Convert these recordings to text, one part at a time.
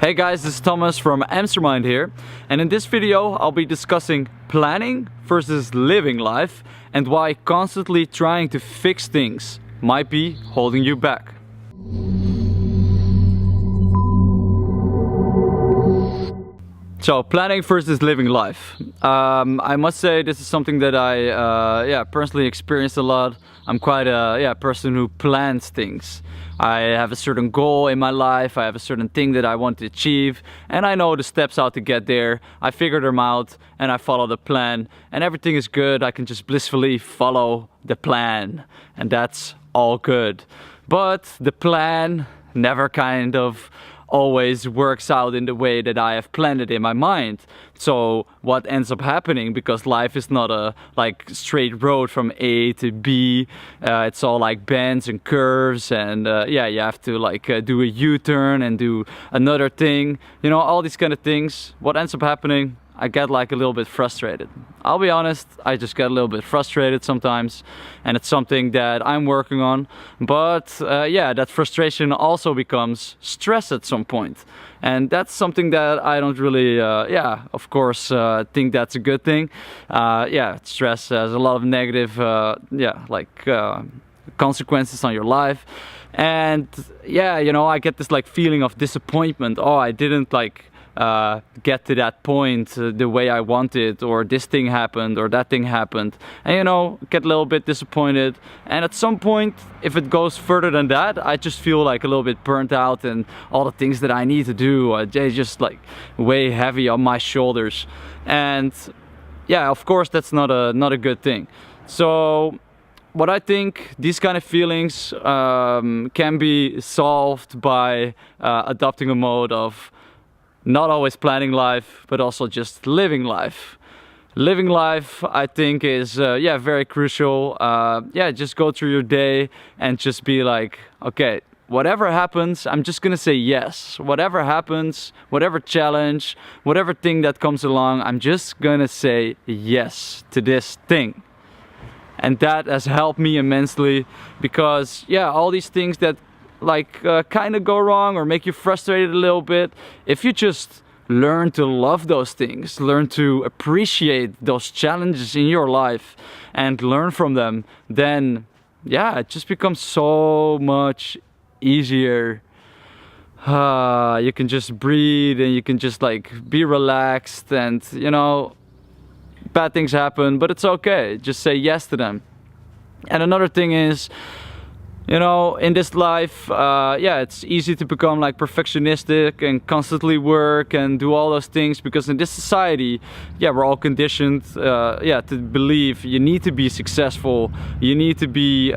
Hey guys, this is Thomas from Amstermind here, and in this video I'll be discussing planning versus living life and why constantly trying to fix things might be holding you back. So, planning versus living life. I must say this is something that I personally experienced a lot. I'm quite a person who plans things. I have a certain goal in my life, I have a certain thing that I want to achieve, and I know the steps how to get there. I figure them out and I follow the plan, and everything is good. I can just blissfully follow the plan, and that's all good. But the plan never kind of always works out in the way that I have planned it in my mind. So what ends up happening, because life is not a straight road from A to B, it's all like bends and curves, and you have to do a U-turn and do another thing, you know, all these kind of things. What ends up happening, I get a little bit frustrated. I'll be honest, I just get a little bit frustrated sometimes, and it's something that I'm working on. But that frustration also becomes stress at some point. And that's something that I don't really, of course, think that's a good thing. Stress has a lot of negative, consequences on your life. And you know, I get this feeling of disappointment. Oh, I didn't get to that point the way I wanted, or this thing happened or that thing happened, and you know, get a little bit disappointed. And at some point, if it goes further than that, I just feel a little bit burnt out, and all the things that I need to do, they just weigh heavy on my shoulders. And yeah, of course that's not a good thing. So what I think, these kind of feelings can be solved by adopting a mode of not always planning life, but also just living life. Living life, I think, is very crucial. Just go through your day and just be okay, whatever happens, I'm just gonna say yes. Whatever happens, whatever challenge, whatever thing that comes along, I'm just gonna say yes to this thing. And that has helped me immensely, because all these things that kind of go wrong or make you frustrated a little bit, if you just learn to love those things, learn to appreciate those challenges in your life and learn from them, then it just becomes so much easier. You can just breathe and you can just be relaxed, and you know, bad things happen, but it's okay, just say yes to them. And another thing is, you know, in this life, it's easy to become perfectionistic and constantly work and do all those things, because in this society, we're all conditioned, to believe you need to be successful, you need to be,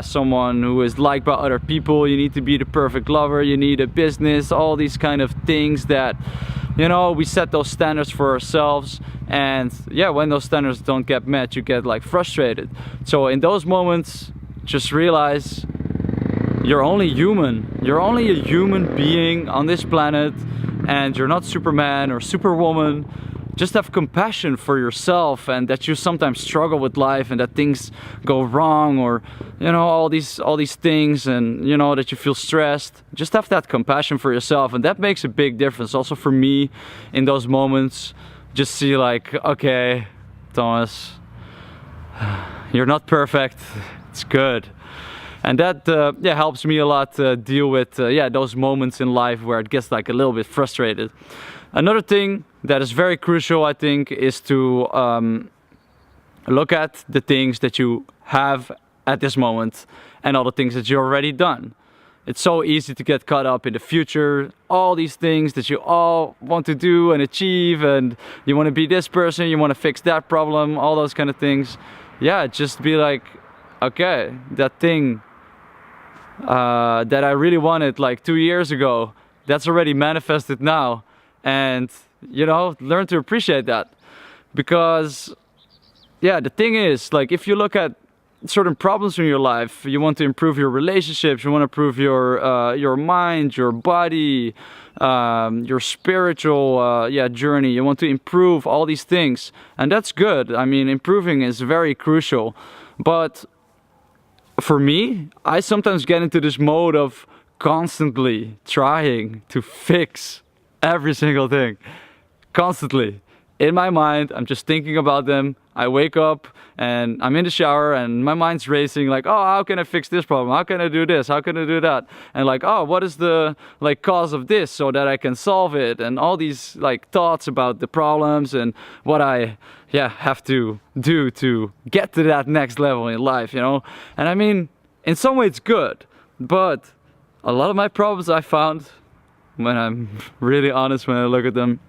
someone who is liked by other people, you need to be the perfect lover, you need a business, all these kind of things that, you know, we set those standards for ourselves. And when those standards don't get met, you get frustrated. So in those moments, just realize you're only human. You're only a human being on this planet, and you're not Superman or Superwoman. Just have compassion for yourself, and that you sometimes struggle with life and that things go wrong, or you know, all these things, and you know, that you feel stressed. Just have that compassion for yourself, and that makes a big difference also for me in those moments. Just see okay, Thomas, you're not perfect. It's good. And that helps me a lot to deal with those moments in life where it gets a little bit frustrated. Another thing that is very crucial, I think, is to look at the things that you have at this moment and all the things that you've already done. It's so easy to get caught up in the future, all these things that you all want to do and achieve, and you want to be this person, you want to fix that problem, all those kind of things. Just be okay, that thing that I really wanted 2 years ago, that's already manifested now. And you know, learn to appreciate that. Because the thing is, if you look at certain problems in your life, you want to improve your relationships, you want to improve your mind, your body, your spiritual journey, you want to improve all these things, and that's good. I mean, improving is very crucial. But for me, I sometimes get into this mode of constantly trying to fix every single thing. Constantly. In my mind, I'm just thinking about them. I wake up and I'm in the shower and my mind's racing like, oh, how can I fix this problem? How can I do this? How can I do that? And like, oh, what is the like cause of this so that I can solve it? And all these like thoughts about the problems and what I have to do to get to that next level in life, you know? And I mean, in some way it's good, but a lot of my problems I found, when I'm really honest, when I look at them,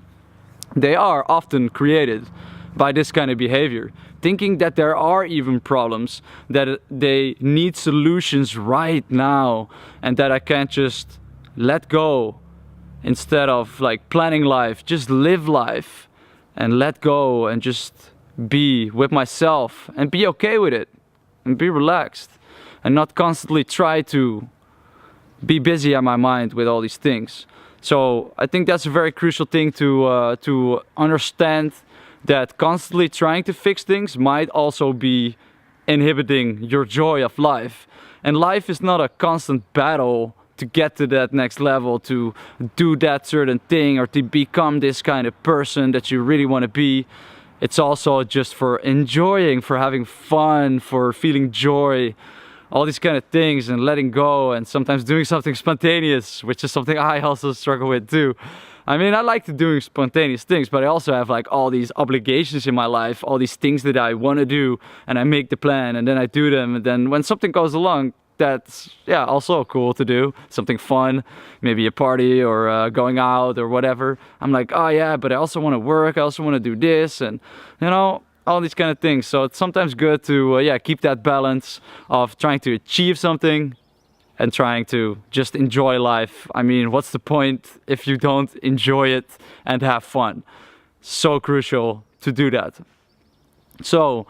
they are often created by this kind of behavior. Thinking that there are even problems, that they need solutions right now, and that I can't just let go instead of like planning life, just live life and let go and just be with myself and be okay with it and be relaxed and not constantly try to be busy in my mind with all these things. So I think that's a very crucial thing to understand, that constantly trying to fix things might also be inhibiting your joy of life. And life is not a constant battle to get to that next level, to do that certain thing, or to become this kind of person that you really want to be. It's also just for enjoying, for having fun, for feeling joy, all these kind of things, and letting go, and sometimes doing something spontaneous, which is something I also struggle with too. I mean, I like to do spontaneous things, but I also have like all these obligations in my life, all these things that I want to do, and I make the plan and then I do them, and then when something goes along that's also cool to do, something fun, maybe a party or going out or whatever, I'm like, oh yeah, but I also want to work, I also want to do this, and you know, all these kind of things. So it's sometimes good to keep that balance of trying to achieve something and trying to just enjoy life. I mean, what's the point if you don't enjoy it and have fun? So crucial to do that. So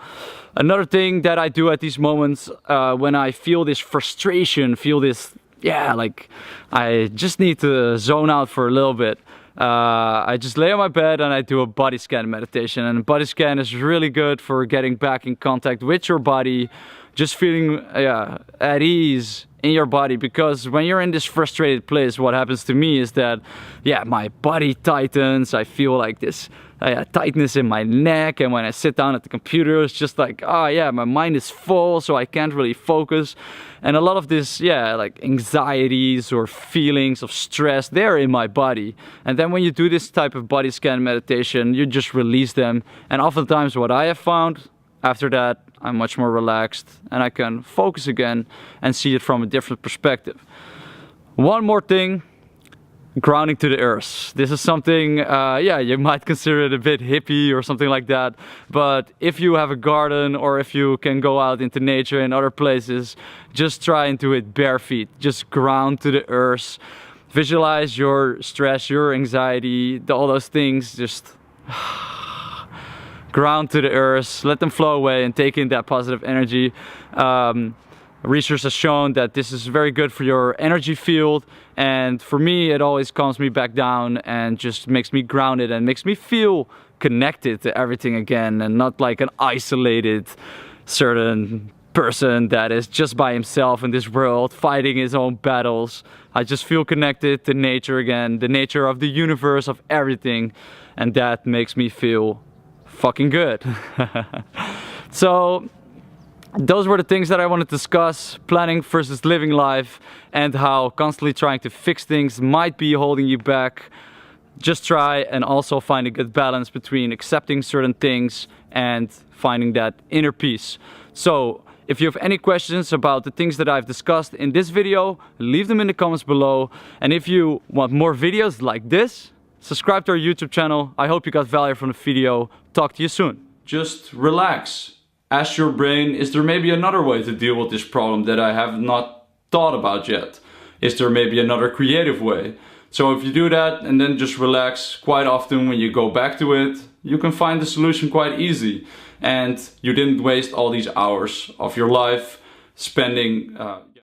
another thing that I do at these moments when I feel this frustration, feel this, like I just need to zone out for a little bit. I just lay on my bed and I do a body scan meditation, and a body scan is really good for getting back in contact with your body, just feeling at ease in your body. Because when you're in this frustrated place, what happens to me is that my body tightens. I feel like this tightness in my neck, and when I sit down at the computer, it's just like, my mind is full, so I can't really focus. And a lot of this, like anxieties or feelings of stress, they're in my body. And then when you do this type of body scan meditation, you just release them. And oftentimes what I have found, after that, I'm much more relaxed and I can focus again and see it from a different perspective. One more thing, grounding to the earth. This is something, you might consider it a bit hippie or something like that, but if you have a garden or if you can go out into nature and other places, just try and do it bare feet. Just ground to the earth. Visualize your stress, your anxiety, all those things, just ground to the earth, let them flow away and take in that positive energy. Research has shown that this is very good for your energy field, and for me it always calms me back down and just makes me grounded and makes me feel connected to everything again, and not like an isolated certain person that is just by himself in this world fighting his own battles. I just feel connected to nature again, the nature of the universe, of everything, and that makes me feel fucking good. So those were the things that I wanted to discuss: planning versus living life, and how constantly trying to fix things might be holding you back. Just try and also find a good balance between accepting certain things and finding that inner peace. So if you have any questions about the things that I've discussed in this video, leave them in the comments below. And if you want more videos like this, subscribe to our YouTube channel. I hope you got value from the video. Talk to you soon. Just relax. Ask your brain, is there maybe another way to deal with this problem that I have not thought about yet? Is there maybe another creative way? So if you do that and then just relax, quite often when you go back to it, you can find the solution quite easy. And you didn't waste all these hours of your life spending